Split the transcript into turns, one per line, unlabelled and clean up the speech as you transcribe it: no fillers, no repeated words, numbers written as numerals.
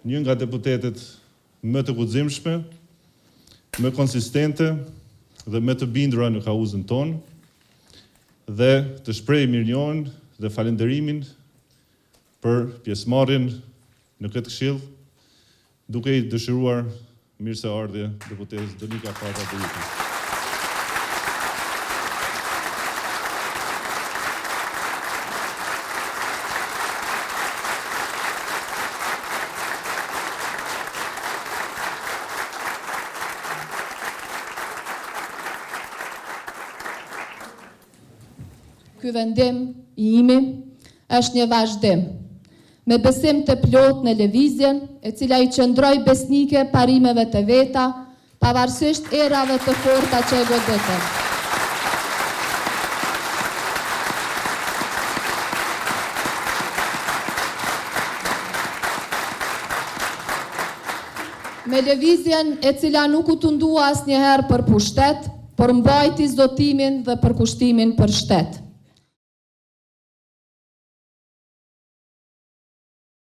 një nga deputetet më të guximshme, më konsistente dhe më të bindura në kauzën tonë, dhe të shpreh mirënjohjen dhe falënderimin për pjesëmarrjen në këtë këshill, duke i dëshiruar mirëseardhje deputetës Donika Fata Duripi.
Ky vendim i imi është një vazhdim, me besim të plot në lëvizjen, e cila i qëndroi besnike parimeve të veta, pavarësisht erave të forta që e goditën. Me lëvizjen e cila nuk u tundua asnjëherë për pushtet, por mbajti zotimin dhe përkushtimin për shtet.